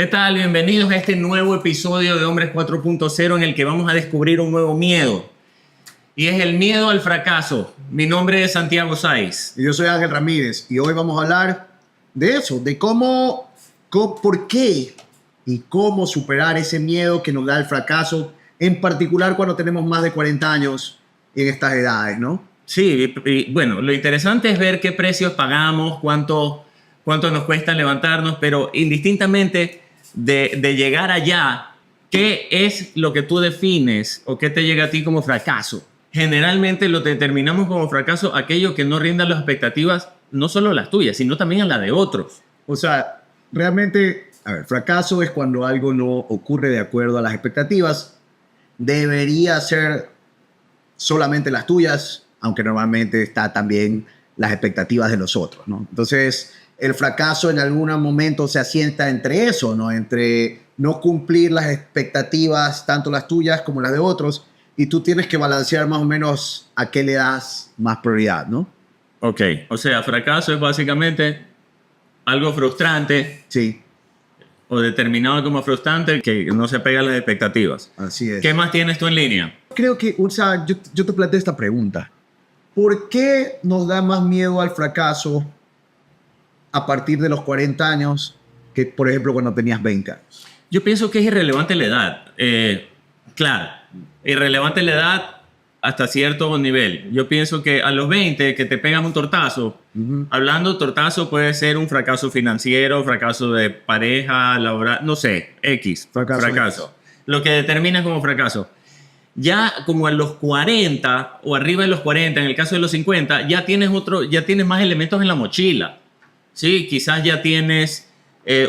¿Qué tal? Bienvenidos a este nuevo episodio de Hombres 4.0 en el que vamos a descubrir un nuevo miedo. Y es el miedo al fracaso. Mi nombre es Santiago Sáiz. Y yo soy Ángel Ramírez y hoy vamos a hablar de eso, de por qué y cómo superar ese miedo que nos da el fracaso, en particular cuando tenemos más de 40 años en estas edades, ¿no? Sí, y bueno, lo interesante es ver qué precios pagamos, cuánto nos cuesta levantarnos, pero indistintamente de llegar allá, ¿qué es lo que tú defines o qué te llega a ti como fracaso? Generalmente lo determinamos como fracaso aquello que no rinda las expectativas, no solo las tuyas, sino también a las de otros. O sea, realmente, fracaso es cuando algo no ocurre de acuerdo a las expectativas. Debería ser solamente las tuyas, aunque normalmente está también las expectativas de los otros, ¿no? Entonces, el fracaso en algún momento se asienta entre eso, ¿no? Entre no cumplir las expectativas, tanto las tuyas como las de otros, y tú tienes que balancear más o menos a qué le das más prioridad, ¿no? Ok, o sea, fracaso es básicamente algo frustrante. Sí. O determinado como frustrante que no se pega a las expectativas. Así es. ¿Qué más tienes tú en línea? Creo que, o sea, yo te planteo esta pregunta. ¿Por qué nos da más miedo al fracaso a partir de los 40 años que, por ejemplo, cuando tenías 20 años? Yo pienso que es irrelevante la edad. Claro, irrelevante la edad hasta cierto nivel. Yo pienso que a los 20 que te pegas un tortazo, hablando tortazo puede ser un fracaso financiero, fracaso de pareja, laboral, no sé, X, fracaso. Lo que determina como fracaso. Ya como a los 40 o arriba de los 40, en el caso de los 50, ya tienes más elementos en la mochila. Sí, quizás ya tienes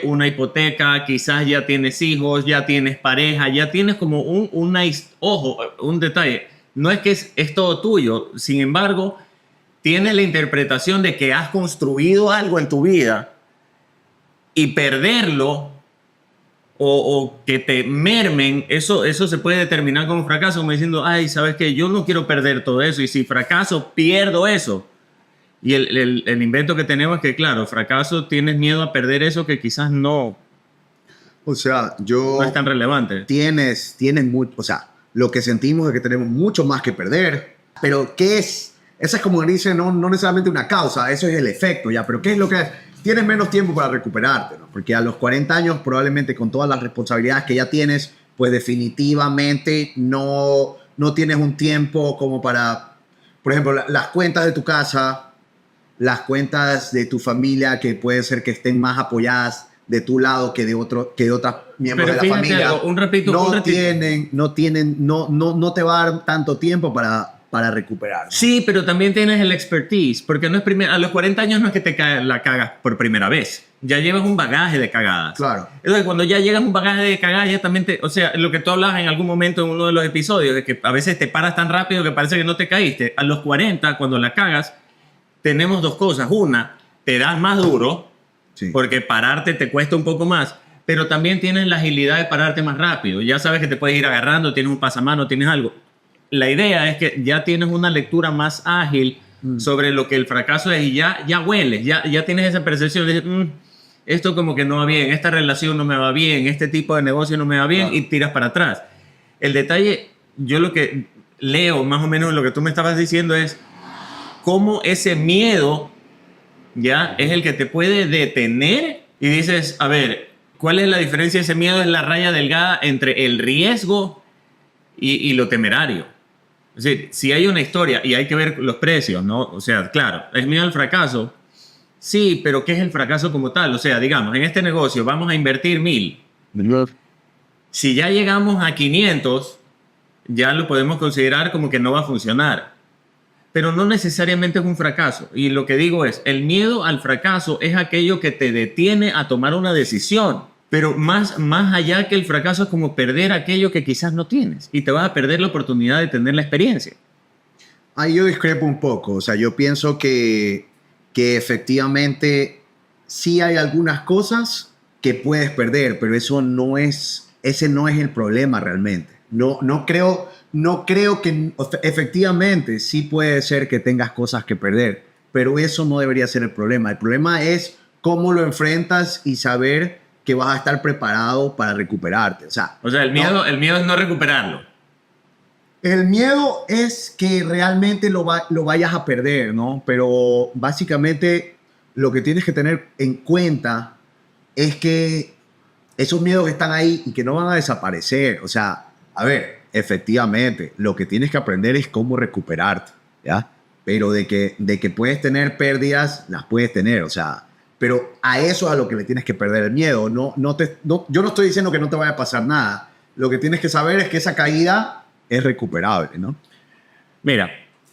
una hipoteca, quizás ya tienes hijos, ya tienes pareja, ya tienes como un detalle. No es que es todo tuyo, sin embargo, tienes la interpretación de que has construido algo en tu vida y perderlo o que te mermen, eso se puede determinar como fracaso, como diciendo, ay, ¿sabes qué? Yo no quiero perder todo eso y si fracaso, pierdo eso. Y el invento que tenemos es que, claro, fracaso, tienes miedo a perder eso que quizás no. O sea, no es tan relevante. Tienes mucho, o sea, lo que sentimos es que tenemos mucho más que perder, pero ¿qué es? Esa es como dice, no necesariamente una causa, eso es el efecto, ya, pero ¿qué es lo que es? Tienes menos tiempo para recuperarte, ¿no? Porque a los 40 años, probablemente con todas las responsabilidades que ya tienes, pues definitivamente no tienes un tiempo como para, por ejemplo, las cuentas de tu casa, las cuentas de tu familia, que puede ser que estén más apoyadas de tu lado que de otros miembros de la familia. No te va a dar tanto tiempo para recuperar, ¿no? Sí, pero también tienes el expertise, porque no es a los 40 años no es que la cagas por primera vez. Ya llevas un bagaje de cagadas. Claro. Entonces, cuando ya llegas un bagaje de cagadas, ya también o sea, lo que tú hablabas en algún momento en uno de los episodios, de que a veces te paras tan rápido que parece que no te caíste. A los 40, cuando la cagas, tenemos dos cosas. Una, te das más duro, sí, porque pararte te cuesta un poco más, pero también tienes la agilidad de pararte más rápido. Ya sabes que te puedes ir agarrando, tienes un pasamano, tienes algo. La idea es que ya tienes una lectura más ágil sobre lo que el fracaso es y ya hueles, ya tienes esa percepción de esto como que no va bien, esta relación no me va bien, este tipo de negocio no me va bien, y tiras para atrás. El detalle, yo lo que leo más o menos lo que tú me estabas diciendo es cómo ese miedo ya es el que te puede detener y dices, a ver, ¿cuál es la diferencia? Ese miedo es la raya delgada entre el riesgo y lo temerario. Es decir, si hay una historia y hay que ver los precios, ¿no? O sea, claro, es miedo al fracaso. Sí, pero ¿qué es el fracaso como tal? O sea, digamos, en este negocio vamos a invertir 1,000. Si ya llegamos a 500, ya lo podemos considerar como que no va a funcionar. Pero no necesariamente es un fracaso. Y lo que digo es, el miedo al fracaso es aquello que te detiene a tomar una decisión. Pero más allá que el fracaso es como perder aquello que quizás no tienes. Y te vas a perder la oportunidad de tener la experiencia. Ahí yo discrepo un poco. O sea, yo pienso que efectivamente sí hay algunas cosas que puedes perder, pero ese no es el problema realmente. No creo que efectivamente sí puede ser que tengas cosas que perder, pero eso no debería ser el problema. El problema es cómo lo enfrentas y saber que vas a estar preparado para recuperarte. O sea, el miedo es no recuperarlo. El miedo es que realmente lo vayas a perder, ¿no? Pero básicamente lo que tienes que tener en cuenta es que esos miedos están ahí y que no van a desaparecer. O sea, a ver, efectivamente, lo que tienes que aprender es cómo recuperarte, ¿ya? Pero de que puedes tener pérdidas, las puedes tener, o sea, pero a eso es a lo que le tienes que perder el miedo. Yo no estoy diciendo que no te vaya a pasar nada. Lo que tienes que saber es que esa caída es recuperable, ¿no? Mira,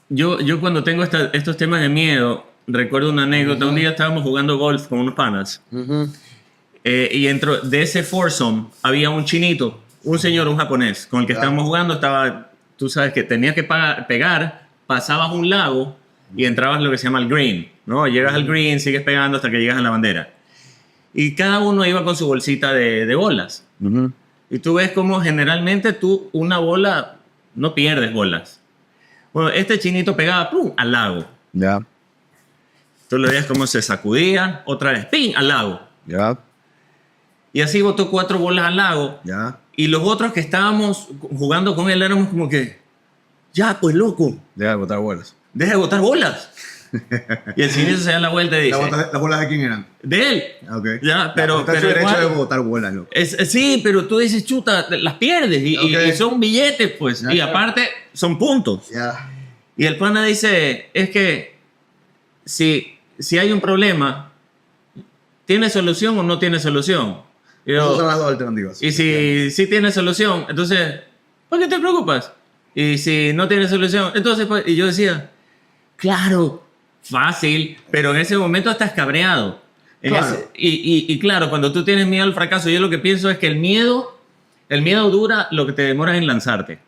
yo cuando tengo estos temas de miedo, recuerdo una anécdota. Un día estábamos jugando golf con unos panas. Y dentro de ese foursome había un chinito, un señor, un japonés, con el que estábamos jugando. Tú sabes que tenías que pegar, pasabas un lago y entrabas lo que se llama el green, ¿no? Llegas al green, sigues pegando hasta que llegas a la bandera. Y cada uno iba con su bolsita de bolas. Y tú ves como generalmente una bola, no pierdes bolas. Bueno, este chinito pegaba, ¡pum!, al lago. Ya. Tú lo veías como se sacudía, otra vez, ¡ping!, al lago. Ya. Y así botó 4 bolas al lago. Ya. Y los otros que estábamos jugando con él éramos como que, ya, pues loco, Deja de botar bolas. deja de botar bolas. Y el chinito se da la vuelta y dice, ¿Las bolas de quién eran? de él. Okay. Ya, pero Está el derecho igual, de botar bolas, loco. sí, pero tú dices, chuta, las pierdes y son billetes, pues. Ya, y claro. aparte son puntos. Ya. Y el pana dice, es que si hay un problema, ¿tiene solución o no tiene solución? Y Esas yo, son las dos alternativas. y si tiene solución, entonces, ¿por qué te preocupas? Y si no tiene solución, entonces, pues, y yo decía, claro, fácil, pero en ese momento estás cabreado. Claro. Y claro, cuando tú tienes miedo al fracaso, yo lo que pienso es que el miedo dura lo que te demoras en lanzarte.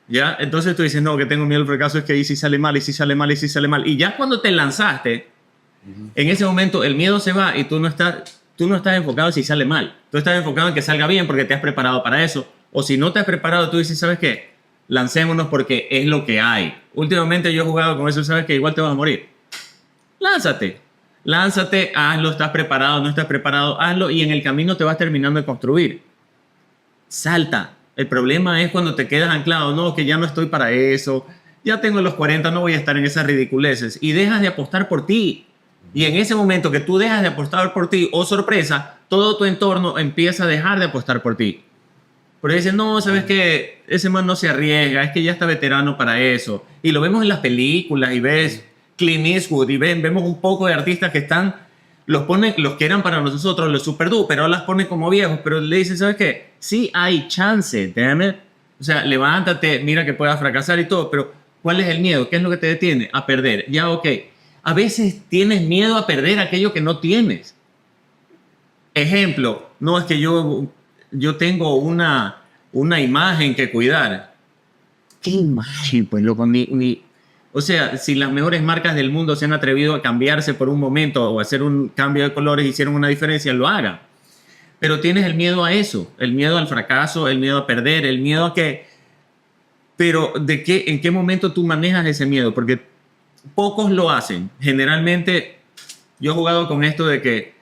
¿Ya? Entonces tú dices, no, que tengo miedo al fracaso, es que ahí sí sale mal, y sí sale mal, y sí sale mal. Y ya cuando te lanzaste, en ese momento el miedo se va y tú no estás enfocado en si sale mal. Tú estás enfocado en que salga bien porque te has preparado para eso. O si no te has preparado, tú dices, ¿sabes qué? Lancémonos porque es lo que hay. Últimamente yo he jugado con eso, ¿sabes qué? Igual te vas a morir. Lánzate, hazlo, estás preparado, no estás preparado, hazlo y en el camino te vas terminando de construir. Salta. El problema es cuando te quedas anclado, no, que ya no estoy para eso, ya tengo los 40, no voy a estar en esas ridiculeces y dejas de apostar por ti. Y en ese momento que tú dejas de apostar por ti, oh sorpresa, todo tu entorno empieza a dejar de apostar por ti. Porque dicen, no, ¿sabes qué? Ese man no se arriesga, es que ya está veterano para eso. Y lo vemos en las películas y ves Clint Eastwood y vemos un poco de artistas que los que eran para nosotros los super duper, ahora las ponen como viejos, pero le dicen, ¿sabes qué? Sí hay chance, damn it. O sea, levántate, mira que puedas fracasar y todo, pero ¿cuál es el miedo? ¿Qué es lo que te detiene? A perder. Ya, ok. A veces tienes miedo a perder aquello que no tienes. Ejemplo, no es que yo tengo una imagen que cuidar. ¿Qué imagen? Pues loco, o sea, si las mejores marcas del mundo se han atrevido a cambiarse por un momento o a hacer un cambio de colores y hicieron una diferencia, lo hagan. Pero tienes el miedo a eso, el miedo al fracaso, el miedo a perder, el miedo a que... Pero ¿en qué momento tú manejas ese miedo? Porque pocos lo hacen. Generalmente, yo he jugado con esto de que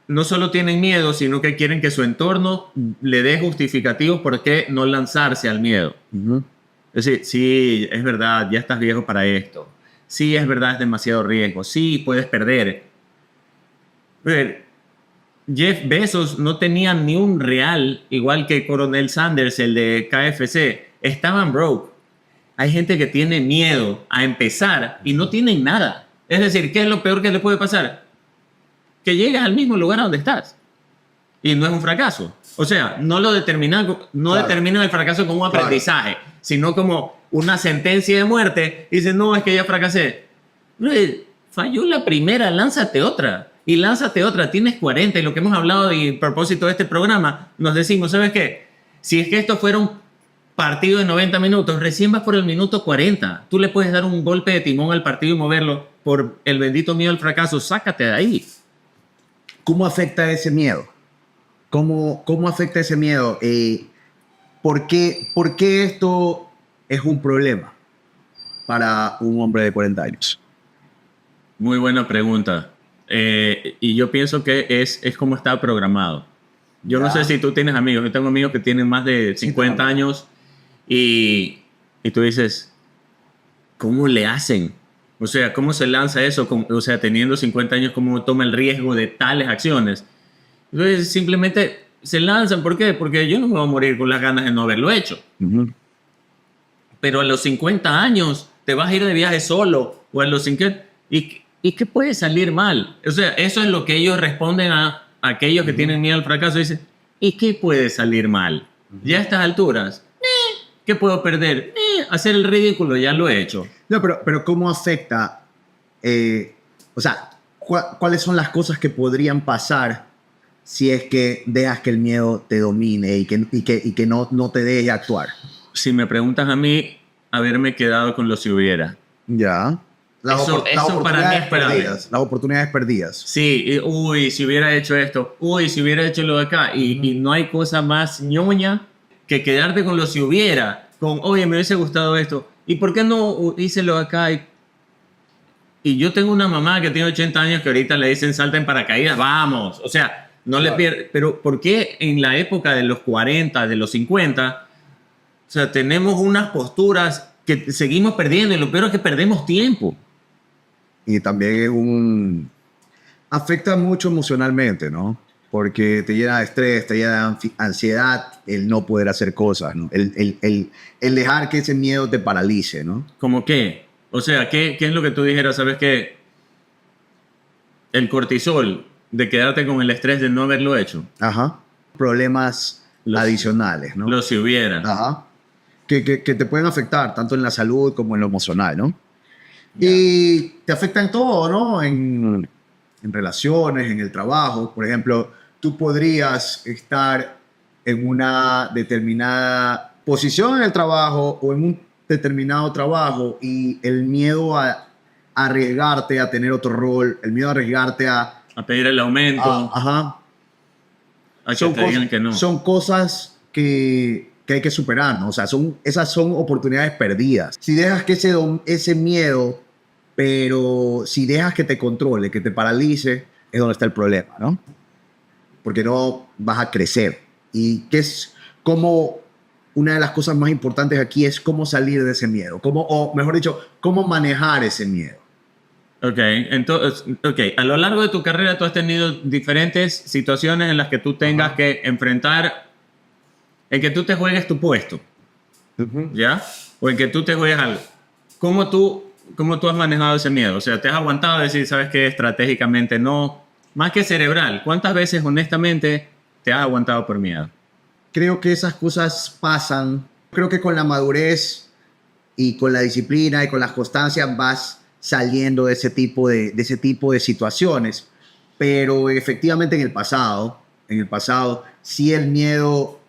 no solo tienen miedo, sino que quieren que su entorno le dé justificativos por qué no lanzarse al miedo. Es decir, sí, es verdad, ya estás viejo para esto. Sí, es verdad, es demasiado riesgo. Sí, puedes perder. Pero Jeff Bezos no tenía ni un real, igual que Coronel Sanders, el de KFC. Estaban broke. Hay gente que tiene miedo a empezar y no tienen nada. Es decir, ¿qué es lo peor que le puede pasar? Que llegues al mismo lugar donde estás. Y no es un fracaso. O sea, no determinan el fracaso como un aprendizaje, sino como una sentencia de muerte. Y dices, no, es que ya fracasé. Falló la primera, lánzate otra. Y lánzate otra. Tienes 40. Y lo que hemos hablado y a propósito de este programa, nos decimos, ¿sabes qué? Si es que esto fuera un partido de 90 minutos, recién vas por el minuto 40. Tú le puedes dar un golpe de timón al partido y moverlo por el bendito miedo al fracaso. Sácate de ahí. ¿Cómo afecta ese miedo? ¿Cómo afecta ese miedo? ¿Por qué esto es un problema para un hombre de 40 años? Muy buena pregunta. y yo pienso que es como está programado. Yo no sé si tú tienes amigos. Yo tengo amigos que tienen más de 50 años y tú dices, ¿cómo le hacen? O sea, ¿cómo se lanza eso? O sea, teniendo 50 años, ¿cómo toma el riesgo de tales acciones? Entonces, simplemente se lanzan. ¿Por qué? Porque yo no me voy a morir con las ganas de no haberlo hecho. Pero a los 50 años te vas a ir de viaje solo. O a los 50... ¿Y qué puede salir mal? O sea, eso es lo que ellos responden a aquellos que tienen miedo al fracaso. Dicen, ¿y qué puede salir mal? Ya a estas alturas, ¿qué puedo perder? Hacer el ridículo, ya lo he hecho. No, pero ¿cómo afecta? O sea, ¿cuáles son las cosas que podrían pasar si es que dejas que el miedo te domine y que no te deje actuar? Si me preguntas a mí, haberme quedado con lo si hubiera. Ya. Eso para mí es perdidas. Las oportunidades perdidas. Sí, uy, si hubiera hecho esto, uy, si hubiera hecho lo de acá. Y no hay cosa más ñoña que quedarte con lo si hubiera. Con, oye, me hubiese gustado esto. ¿Y por qué no hice lo de acá? Y yo tengo una mamá que tiene 80 años que ahorita le dicen salta en paracaídas, vamos. O sea, no le pierde. Pero ¿por qué en la época de los 40, de los 50, o sea, tenemos unas posturas que seguimos perdiendo? Y lo peor es que perdemos tiempo. Y también afecta mucho emocionalmente, ¿no? Porque te llena de estrés, te llena de ansiedad el no poder hacer cosas, ¿no? El dejar que ese miedo te paralice, ¿no? ¿Cómo qué? O sea, ¿qué es lo que tú dijeras? ¿Sabes qué? El cortisol, de quedarte con el estrés de no haberlo hecho. Ajá. Problemas adicionales, ¿no? Lo si hubiera. Ajá. Que te pueden afectar tanto en la salud como en lo emocional, ¿no? Y te afecta en todo, ¿no? En relaciones, en el trabajo. Por ejemplo, tú podrías estar en una determinada posición en el trabajo o en un determinado trabajo y el miedo a arriesgarte a tener otro rol, el miedo a arriesgarte a pedir el aumento. Ajá. A que te digan que no. Son cosas que hay que superar, ¿no? O sea, esas son oportunidades perdidas. Si dejas que ese miedo, pero si dejas que te controle, que te paralice, es donde está el problema, ¿no? Porque no vas a crecer. Y que es como una de las cosas más importantes aquí es cómo salir de ese miedo, o mejor dicho, cómo manejar ese miedo. Ok, entonces, a lo largo de tu carrera tú has tenido diferentes situaciones en las que tú tengas que enfrentar, en que tú te juegues tu puesto, ¿ya? O en que tú te juegues algo. ¿Cómo tú has manejado ese miedo? O sea, ¿te has aguantado a decir, sabes qué, estratégicamente no? Más que cerebral, ¿cuántas veces honestamente te has aguantado por miedo? Creo que esas cosas pasan. Creo que con la madurez y con la disciplina y con las constancias vas saliendo de ese tipo de situaciones. Pero efectivamente en el pasado, sí el miedo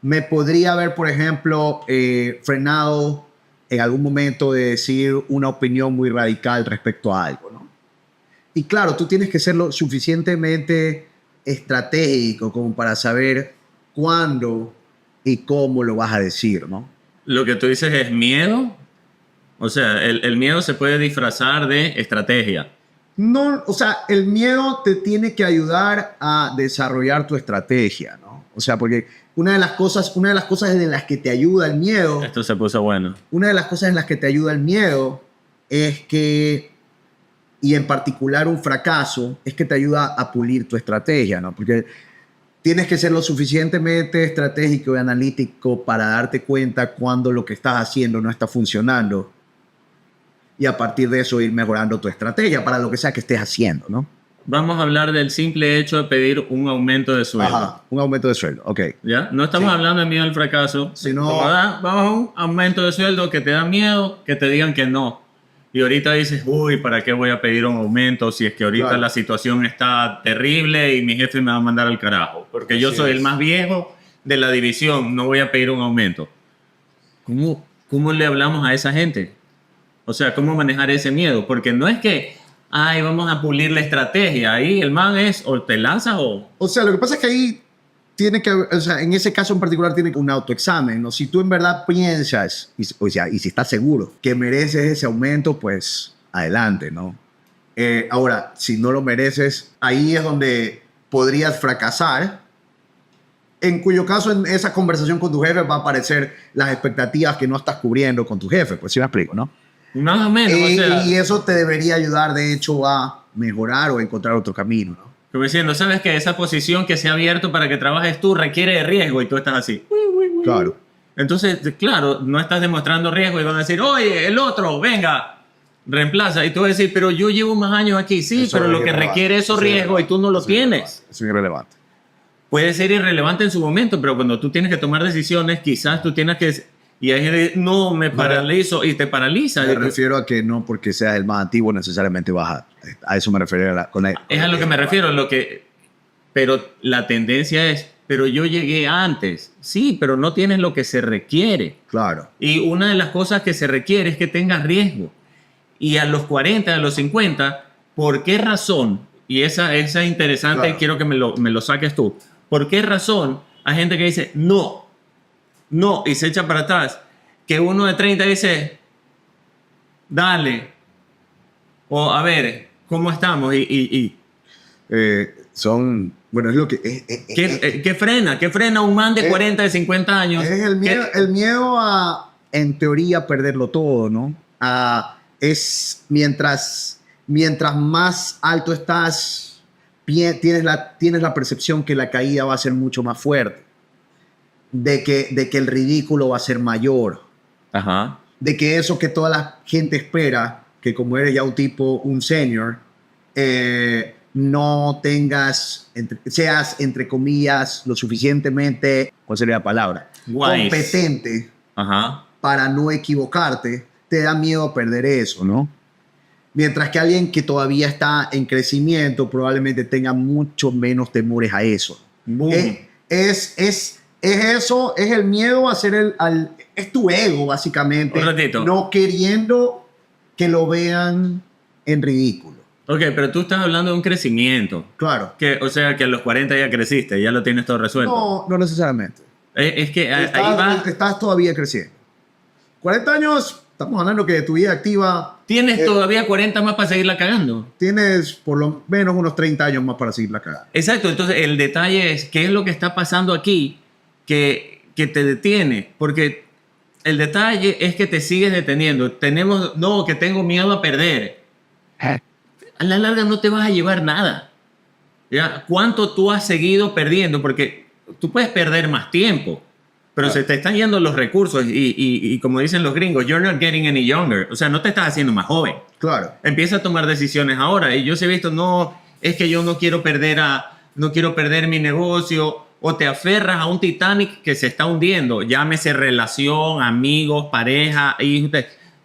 me podría haber, por ejemplo, frenado en algún momento de decir una opinión muy radical respecto a algo, ¿no? Y claro, tú tienes que ser lo suficientemente estratégico como para saber cuándo y cómo lo vas a decir, ¿no? Lo que tú dices es miedo. O sea, el miedo se puede disfrazar de estrategia. No, o sea, el miedo te tiene que ayudar a desarrollar tu estrategia, ¿no? O sea, porque una de las cosas en las que te ayuda el miedo... Esto se puso bueno. Una de las cosas en las que te ayuda el miedo es que, y en particular un fracaso, es que te ayuda a pulir tu estrategia, ¿no? Porque tienes que ser lo suficientemente estratégico y analítico para darte cuenta cuando lo que estás haciendo no está funcionando y a partir de eso ir mejorando tu estrategia para lo que sea que estés haciendo, ¿no? Vamos a hablar del simple hecho de pedir un aumento de sueldo. Ajá, un aumento de sueldo, ok. ¿Ya? No estamos hablando de miedo al fracaso, sino vamos a un aumento de sueldo que te da miedo que te digan que no. Y ahorita dices, uy, ¿para qué voy a pedir un aumento si es que ahorita la situación está terrible y mi jefe me va a mandar al carajo? Porque yo soy el más viejo de la división, no voy a pedir un aumento. ¿Cómo le hablamos a esa gente? O sea, ¿cómo manejar ese miedo? Porque no es que, ay, vamos a pulir la estrategia. Ahí el man es o te lanzas o... O sea, lo que pasa es que ahí tiene que, o sea, en ese caso en particular tiene un autoexamen, ¿no? Si tú en verdad piensas, y si estás seguro que mereces ese aumento, pues adelante, ¿no? Ahora, si no lo mereces, ahí es donde podrías fracasar, en cuyo caso en esa conversación con tu jefe va a aparecer las expectativas que no estás cubriendo con tu jefe, pues sí me explico, ¿no? Más o menos, o sea, Y eso te debería ayudar, de hecho, a mejorar o encontrar otro camino, ¿no? como diciendo, sabes que esa posición que se ha abierto para que trabajes tú requiere de riesgo y tú estás así. Claro. Entonces, claro, no estás demostrando riesgo y van a decir, oye, el otro, venga, reemplaza. Y tú vas a decir, pero yo llevo más años aquí. Sí, Eso pero es lo que irrelevante. requiere es Eso es riesgo y tú no lo Eso es tienes. irrelevante. Eso es irrelevante. Puede ser irrelevante en su momento, pero cuando tú tienes que tomar decisiones, quizás tú tienes que... Y hay gente que, no, me paralizo y te paraliza. Me refiero a que no porque seas el más antiguo necesariamente vas a eso me refiero Es a lo que me refiero, pero la tendencia es, pero yo llegué antes. Sí, pero no tienes lo que se requiere. Claro. Y una de las cosas que se requiere es que tengas riesgo. Y a los 40, a los 50, ¿por qué razón? Y esa es interesante, Claro. quiero que me lo saques tú. ¿Por qué razón hay gente que dice no, y se echa para atrás? Que uno de 30 dice, dale, o a ver, ¿cómo estamos? Bueno, es lo que... ¿Qué frena un man de 40, de 50 años? Es el miedo a, en teoría, perderlo todo, ¿no? Es mientras más alto estás, tienes la percepción que la caída va a ser mucho más fuerte, de que el ridículo va a ser mayor, Ajá. de que eso que toda la gente espera, que como eres ya un senior, no seas, entre comillas, lo suficientemente, ¿cuál sería la palabra? Wise. Competente Ajá. para no equivocarte, te da miedo perder eso, ¿no? Mientras que alguien que todavía está en crecimiento probablemente tenga mucho menos temores a eso. Boom. Es eso, es el miedo a ser es tu ego, básicamente. Un ratito. No queriendo que lo vean en ridículo. Ok, pero tú estás hablando de un crecimiento. Claro. O sea, que a los 40 ya creciste, ya lo tienes todo resuelto. No necesariamente. Es que ahí va. Estás todavía creciendo. 40 años, estamos hablando que de tu vida activa Tienes todavía 40 más para seguirla cagando. tienes por lo menos unos 30 años más para seguir la cagada. Exacto, entonces el detalle es qué es lo que está pasando aquí que te detiene, porque el detalle es que te sigues deteniendo. Que tengo miedo a perder. A la larga no te vas a llevar nada. ¿Ya? ¿Cuánto tú has seguido perdiendo? Porque tú puedes perder más tiempo, pero se te están yendo los recursos y como dicen los gringos, you're not getting any younger. O sea, no te estás haciendo más joven. Claro. Empieza a tomar decisiones ahora. Y yo sí he visto, no, es que yo no quiero perder mi negocio. O te aferras a un Titanic que se está hundiendo. Llámese relación, amigos, pareja, hijos.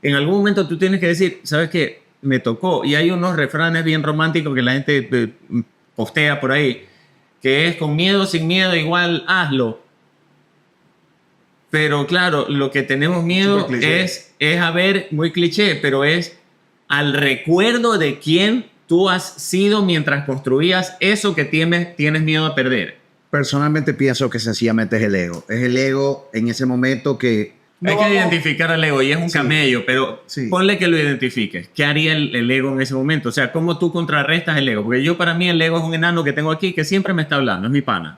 En algún momento tú tienes que decir, ¿sabes qué? Me tocó. Y hay unos refranes bien románticos que la gente postea por ahí, que es con miedo, sin miedo, igual hazlo. Pero claro, lo que tenemos miedo es a ver, muy cliché, pero es al recuerdo de quién tú has sido mientras construías eso que tienes miedo a perder. Personalmente pienso que sencillamente es el ego. Es el ego en ese momento que... Hay que identificar al ego y es un camello, pero ponle que lo identifiques. ¿Qué haría el ego en ese momento? O sea, ¿cómo tú contrarrestas el ego? Porque para mí el ego es un enano que tengo aquí que siempre me está hablando, es mi pana.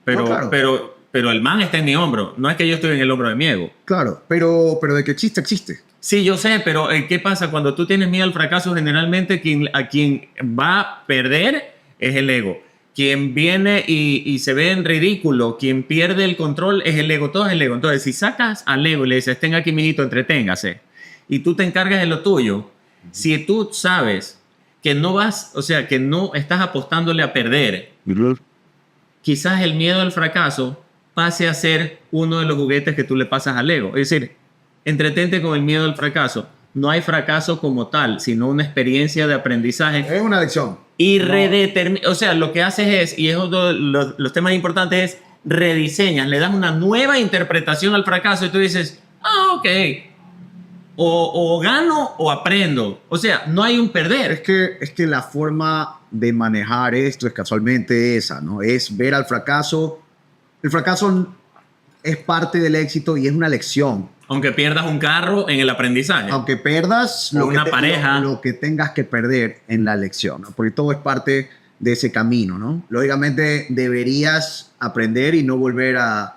Pero, claro. pero el man está en mi hombro, no es que yo estoy en el hombro de mi ego. Claro, pero de que existe, existe. Sí, yo sé, pero ¿qué pasa? Cuando tú tienes miedo al fracaso, generalmente a quien va a perder es el ego. Quien viene y se ve en ridículo, quien pierde el control es el ego, todo es el ego. Entonces, si sacas al ego y le dices, tenga aquí, mijito, entreténgase, y tú te encargas de lo tuyo, si tú sabes que no vas, o sea, que no estás apostándole a perder, quizás el miedo al fracaso pase a ser uno de los juguetes que tú le pasas al ego. Es decir, entretente con el miedo al fracaso. No hay fracaso como tal, sino una experiencia de aprendizaje. Es una lección. Y o sea, lo que haces es, y es uno de los temas importantes, es rediseñas, le das una nueva interpretación al fracaso y tú dices, ok, o gano o aprendo. O sea, no hay un perder. Es que la forma de manejar esto es casualmente esa, ¿no? Es ver al fracaso. El fracaso es parte del éxito y es una lección. Aunque pierdas un carro en el aprendizaje. Aunque pierdas O una pareja. lo que tengas que perder en la lección, ¿no? Porque todo es parte de ese camino, ¿no? Lógicamente deberías aprender y no volver a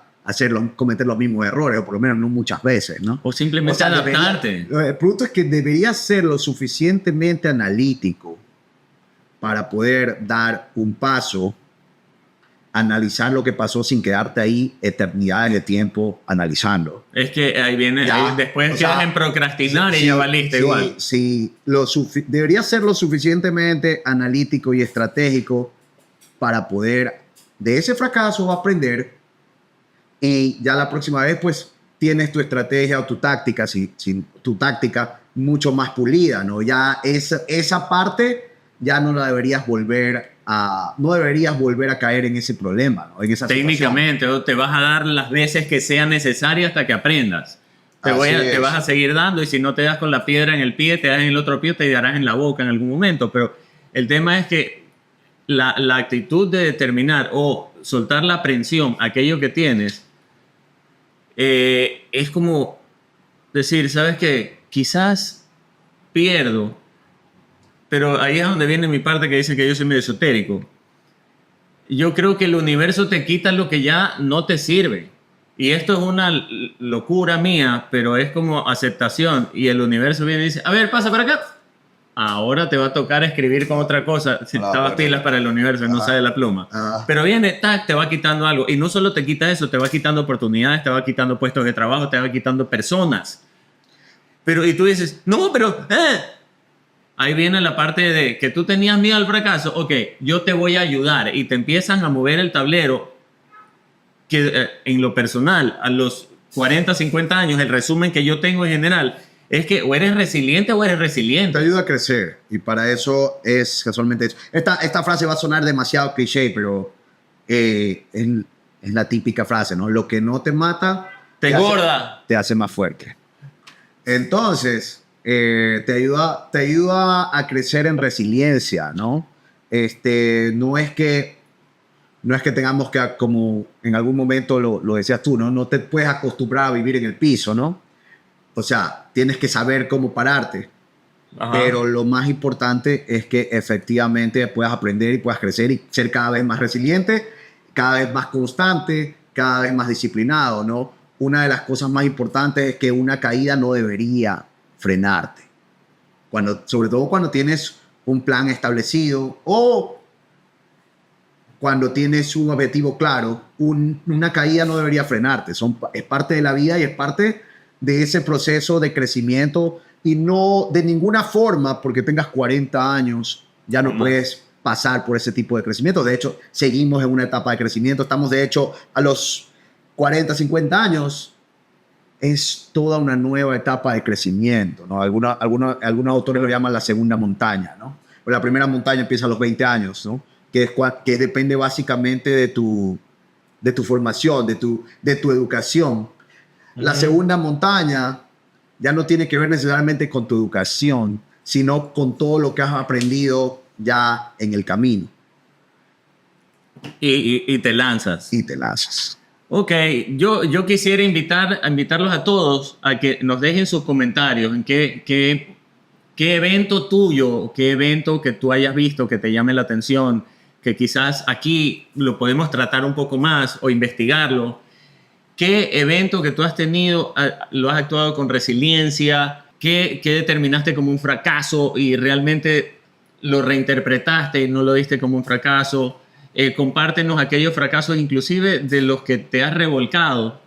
cometer los mismos errores, o por lo menos no muchas veces, ¿no? O simplemente adaptarte. El punto es que deberías ser lo suficientemente analítico para poder dar un paso, analizar lo que pasó sin quedarte ahí eternidades de tiempo analizando. Es que ahí viene, Ya, ahí después o quedas sea, en procrastinar y sí, ya valiste sí, igual. Sí, debería ser lo suficientemente analítico y estratégico para poder de ese fracaso aprender, y ya la próxima vez pues tienes tu estrategia o tu táctica, tu táctica mucho más pulida, ¿no? Ya esa parte ya no la deberías no deberías volver a caer en ese problema, ¿no? En esa Técnicamente, o te vas a dar las veces que sea necesaria hasta que aprendas. Te Así vas a es. seguir dando, y si no te das con la piedra en el pie, te das en el otro pie, te darás en la boca en algún momento. Pero el tema es que la actitud de determinar o soltar la aprensión, aquello que tienes, es como decir, ¿sabes qué? Quizás pierdo, pero ahí es donde viene mi parte que dice que yo soy medio esotérico. Yo creo que el universo te quita lo que ya no te sirve. Y esto es una locura mía, pero es como aceptación. Y el universo viene y dice, a ver, pasa para acá. Ahora te va a tocar escribir con otra cosa. Si estabas pilas para el universo, no sale la pluma. Pero viene, tac, te va quitando algo. Y no solo te quita eso, te va quitando oportunidades, te va quitando puestos de trabajo, te va quitando personas. Pero, y tú dices, no, pero... Ahí viene la parte de que tú tenías miedo al fracaso. Ok, yo te voy a ayudar. Y te empiezan a mover el tablero. Que en lo personal, a los 40, 50 años, el resumen que yo tengo en general es que o eres resiliente o eres Te resiliente. ayuda a crecer, y para eso es casualmente eso. Esta frase va a sonar demasiado cliché, pero es la típica frase, ¿no? Lo que no te mata Te engorda. te hace más fuerte. Entonces, te ayuda a crecer en resiliencia, ¿no? No es que tengamos que, como en algún momento lo decías tú, ¿no? No te puedes acostumbrar a vivir en el piso, ¿no? O sea, tienes que saber cómo pararte. Ajá. Pero lo más importante es que efectivamente puedas aprender y puedas crecer y ser cada vez más resiliente, cada vez más constante, cada vez más disciplinado, ¿no? Una de las cosas más importantes es que una caída no debería frenarte. Sobre todo cuando tienes un plan establecido o cuando tienes un objetivo claro, una caída no debería frenarte. Es parte de la vida y es parte de ese proceso de crecimiento, y no de ninguna forma porque tengas 40 años ya no puedes pasar por ese tipo de crecimiento. De hecho, seguimos en una etapa de crecimiento. Estamos, de hecho, a los 40, 50 años es toda una nueva etapa de crecimiento, ¿no? Algunos autores lo llaman la segunda montaña, ¿no? Pero la primera montaña empieza a los 20 años, ¿no? Que depende básicamente de tu formación, de tu educación. La segunda montaña ya no tiene que ver necesariamente con tu educación, sino con todo lo que has aprendido ya en el camino. Y te lanzas. Y te lanzas. Ok, yo quisiera invitarlos a todos a que nos dejen sus comentarios en qué evento tuyo, qué evento que tú hayas visto que te llame la atención, que quizás aquí lo podemos tratar un poco más o investigarlo. ¿Qué evento que tú has tenido lo has actuado con resiliencia? ¿Qué determinaste como un fracaso y realmente lo reinterpretaste y no lo diste como un fracaso? Compártenos aquellos fracasos inclusive de los que te has revolcado.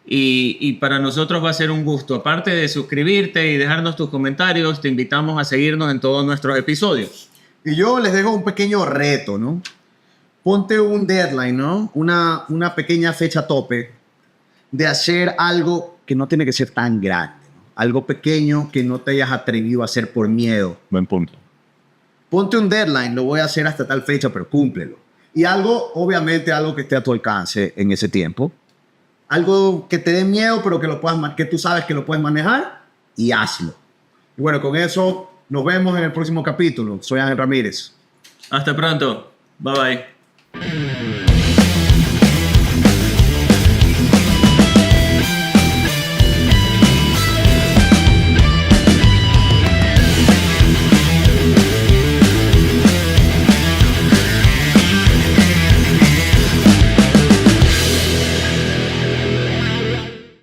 Y para nosotros va a ser un gusto. Aparte de suscribirte y dejarnos tus comentarios, te invitamos a seguirnos en todos nuestros episodios. Y yo les dejo un pequeño reto, ¿no? Ponte un deadline, ¿no? Una pequeña fecha tope de hacer algo que no tiene que ser tan grande, ¿no? Algo pequeño que no te hayas atrevido a hacer por miedo. Buen punto. Ponte un deadline, lo voy a hacer hasta tal fecha, pero cúmplelo. Y obviamente algo que esté a tu alcance en ese tiempo. Algo que te dé miedo, pero que tú sabes que lo puedes manejar, y hazlo. Y bueno, con eso nos vemos en el próximo capítulo. Soy Ángel Ramírez. Hasta pronto. Bye bye.